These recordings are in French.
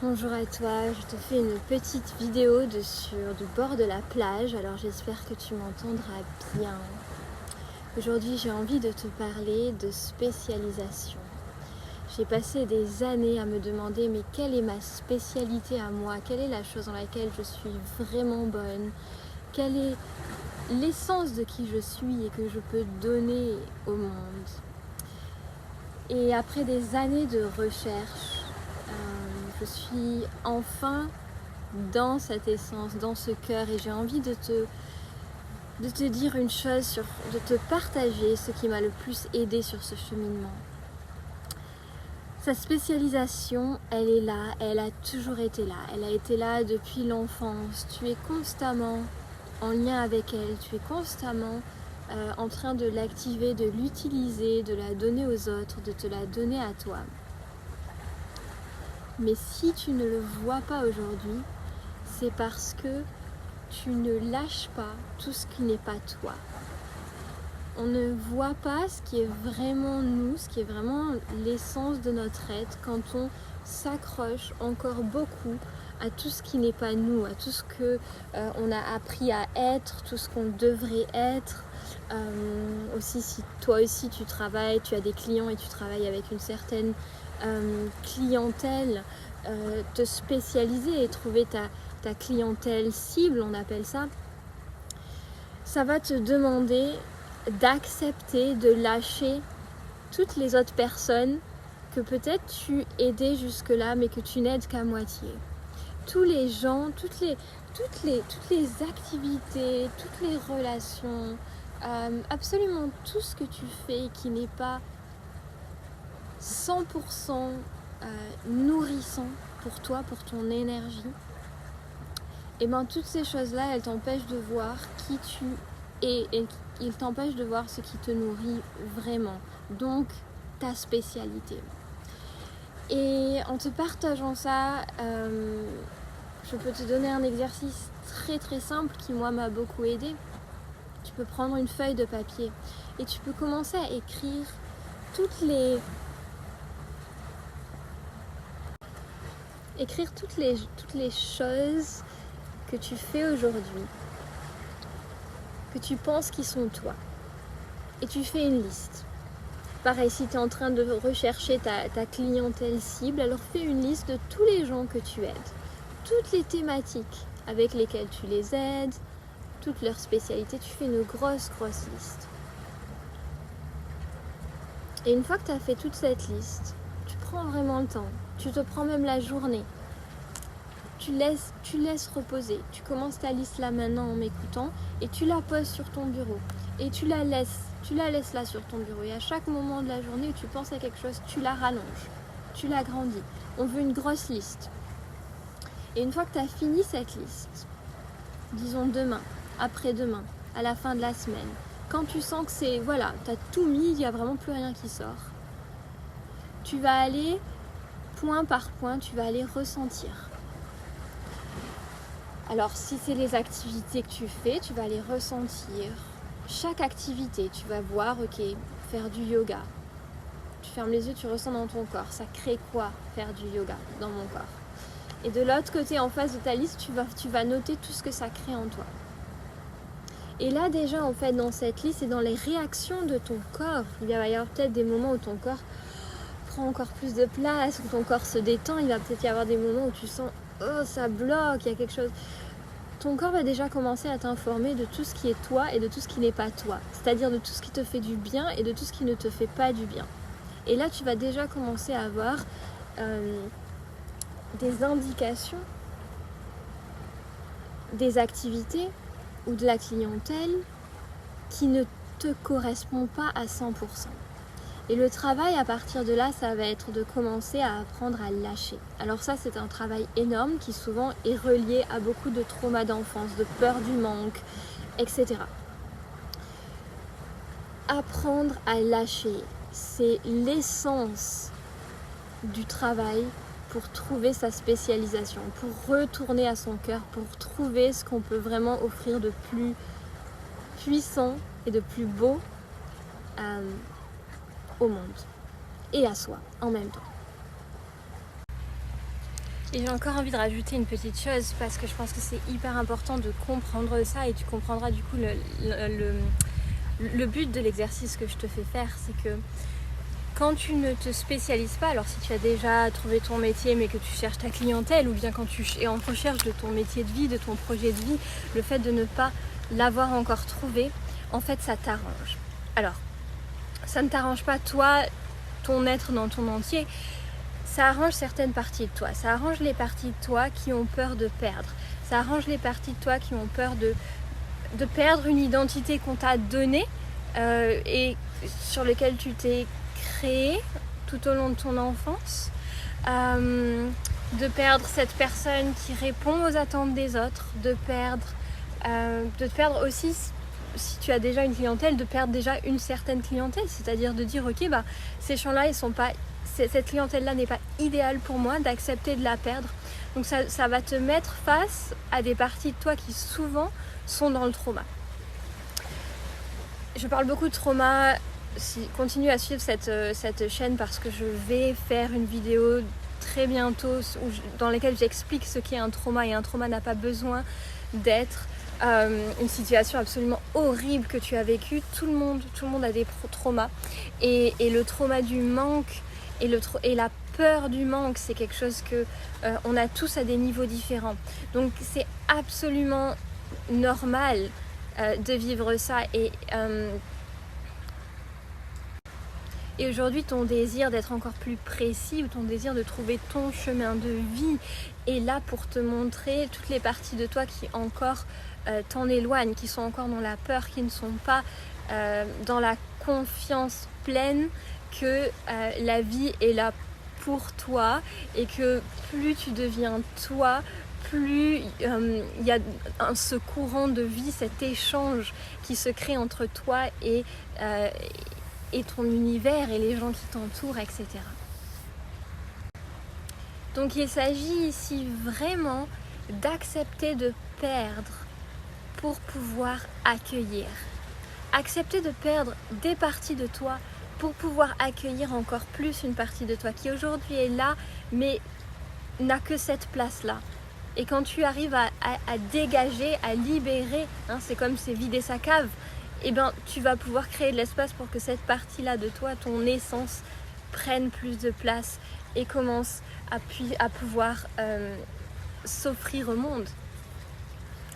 Bonjour à toi, je te fais une petite vidéo du bord de la plage, alors j'espère que tu m'entendras bien. Aujourd'hui j'ai envie de te parler de spécialisation. J'ai passé des années à me demander mais quelle est ma spécialité à moi, quelle est la chose dans laquelle je suis vraiment bonne, quelle est l'essence de qui je suis et que je peux donner au monde. Et après des années de recherche, je suis enfin dans cette essence, dans ce cœur, et j'ai envie de te dire une chose, de te partager ce qui m'a le plus aidé sur ce cheminement. Sa spécialisation, elle est là, elle a toujours été là, elle a été là depuis l'enfance. Tu es constamment en lien avec elle, tu es constamment en train de l'activer, de l'utiliser, de la donner aux autres, de te la donner à toi. Mais si tu ne le vois pas aujourd'hui, c'est parce que tu ne lâches pas tout ce qui n'est pas toi. On ne voit pas ce qui est vraiment nous, ce qui est vraiment l'essence de notre être quand on s'accroche encore beaucoup à tout ce qui n'est pas nous, à tout ce que on a appris à être, tout ce qu'on devrait être. Aussi, si toi aussi tu travailles, tu as des clients et tu travailles avec une certaine clientèle, te spécialiser et trouver ta clientèle cible, on appelle ça, ça va te demander d'accepter, de lâcher toutes les autres personnes que peut-être tu aidais jusque-là mais que tu n'aides qu'à moitié. Tous les gens, toutes les activités, toutes les relations, absolument tout ce que tu fais qui n'est pas 100% nourrissant pour toi, pour ton énergie, et bien toutes ces choses-là, elles t'empêchent de voir qui tu es et ils t'empêchent de voir ce qui te nourrit vraiment, donc ta spécialité. Et en te partageant ça, je peux te donner un exercice très très simple qui moi m'a beaucoup aidé. Tu peux prendre une feuille de papier et tu peux commencer à écrire toutes les choses que tu fais aujourd'hui, que tu penses qui sont toi. Et tu fais une liste. Pareil, si tu es en train de rechercher ta clientèle cible, alors fais une liste de tous les gens que tu aides, toutes les thématiques avec lesquelles tu les aides, toutes leurs spécialités, tu fais une grosse liste. Et une fois que tu as fait toute cette liste, tu prends vraiment le temps, tu te prends même la journée, tu laisses reposer, tu commences ta liste là maintenant en m'écoutant et tu la poses sur ton bureau et tu la laisses là sur ton bureau, et à chaque moment de la journée où tu penses à quelque chose, tu la rallonges, tu l'agrandis. On veut une grosse liste. Et une fois que tu as fini cette liste, disons demain, après-demain, à la fin de la semaine, quand tu sens que c'est, voilà, tu as tout mis, il n'y a vraiment plus rien qui sort, tu vas aller, point par point, tu vas aller ressentir. Alors si c'est les activités que tu fais, tu vas aller ressentir chaque activité. Tu vas voir, ok, faire du yoga. Tu fermes les yeux, tu ressens dans ton corps. Ça crée quoi, faire du yoga dans mon corps? Et de l'autre côté, en face de ta liste, tu vas noter tout ce que ça crée en toi. Et là déjà, en fait, dans cette liste et dans les réactions de ton corps, il va y avoir peut-être des moments où ton corps prend encore plus de place, où ton corps se détend. Il va peut-être y avoir des moments où tu sens, oh, ça bloque, il y a quelque chose. Ton corps va déjà commencer à t'informer de tout ce qui est toi et de tout ce qui n'est pas toi. C'est-à-dire de tout ce qui te fait du bien et de tout ce qui ne te fait pas du bien. Et là, tu vas déjà commencer à avoir des indications, des activités ou de la clientèle qui ne te correspond pas à 100%. Et le travail à partir de là, ça va être de commencer à apprendre à lâcher. Alors ça, c'est un travail énorme qui souvent est relié à beaucoup de traumas d'enfance, de peur du manque, etc. Apprendre à lâcher, c'est l'essence du travail pour trouver sa spécialisation, pour retourner à son cœur, pour trouver ce qu'on peut vraiment offrir de plus puissant et de plus beau au monde et à soi en même temps. Et j'ai encore envie de rajouter une petite chose parce que je pense que c'est hyper important de comprendre ça et tu comprendras du coup le but de l'exercice que je te fais faire, c'est que quand tu ne te spécialises pas, alors si tu as déjà trouvé ton métier mais que tu cherches ta clientèle ou bien quand tu es en recherche de ton métier de vie, de ton projet de vie, le fait de ne pas l'avoir encore trouvé, en fait ça t'arrange. Alors, ça ne t'arrange pas toi, ton être dans ton entier, ça arrange certaines parties de toi, ça arrange les parties de toi qui ont peur de perdre, ça arrange les parties de toi qui ont peur de perdre une identité qu'on t'a donnée et sur laquelle tu t'es créé tout au long de ton enfance, de perdre cette personne qui répond aux attentes des autres, de te perdre aussi, si tu as déjà une clientèle, de perdre déjà une certaine clientèle, c'est-à-dire de dire ok, bah, ces gens-là, cette clientèle-là n'est pas idéale pour moi, d'accepter de la perdre. Donc ça va te mettre face à des parties de toi qui souvent sont dans le trauma. Je parle beaucoup de trauma, continue à suivre cette chaîne parce que je vais faire une vidéo très bientôt dans laquelle j'explique ce qu'est un trauma, et un trauma n'a pas besoin d'être une situation absolument horrible que tu as vécue. Tout le monde a des traumas et le trauma du manque et la peur du manque, c'est quelque chose que on a tous à des niveaux différents. Donc c'est absolument normal de vivre ça et aujourd'hui, ton désir d'être encore plus précis ou ton désir de trouver ton chemin de vie est là pour te montrer toutes les parties de toi qui encore t'en éloignent, qui sont encore dans la peur, qui ne sont pas dans la confiance pleine que la vie est là pour toi et que plus tu deviens toi, plus il y a ce courant de vie, cet échange qui se crée entre toi et ton univers et les gens qui t'entourent, etc. Donc il s'agit ici vraiment d'accepter de perdre pour pouvoir accueillir. Accepter de perdre des parties de toi pour pouvoir accueillir encore plus une partie de toi qui aujourd'hui est là mais n'a que cette place-là. Et quand tu arrives à dégager, à libérer, c'est comme c'est vider sa cave, et tu vas pouvoir créer de l'espace pour que cette partie-là de toi, ton essence, prenne plus de place et commence à pouvoir s'offrir au monde,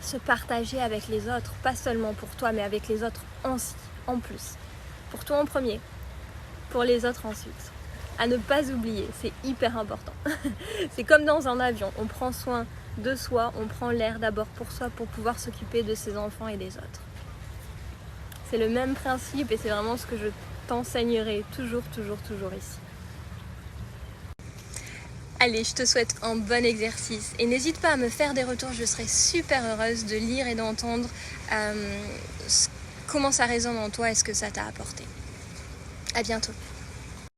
se partager avec les autres, pas seulement pour toi, mais avec les autres en plus. Pour toi en premier, pour les autres ensuite. À ne pas oublier, c'est hyper important. C'est comme dans un avion, on prend soin de soi, on prend l'air d'abord pour soi pour pouvoir s'occuper de ses enfants et des autres. C'est le même principe et c'est vraiment ce que je t'enseignerai toujours ici. Allez, je te souhaite un bon exercice et n'hésite pas à me faire des retours, je serai super heureuse de lire et d'entendre comment ça résonne en toi et ce que ça t'a apporté. À bientôt.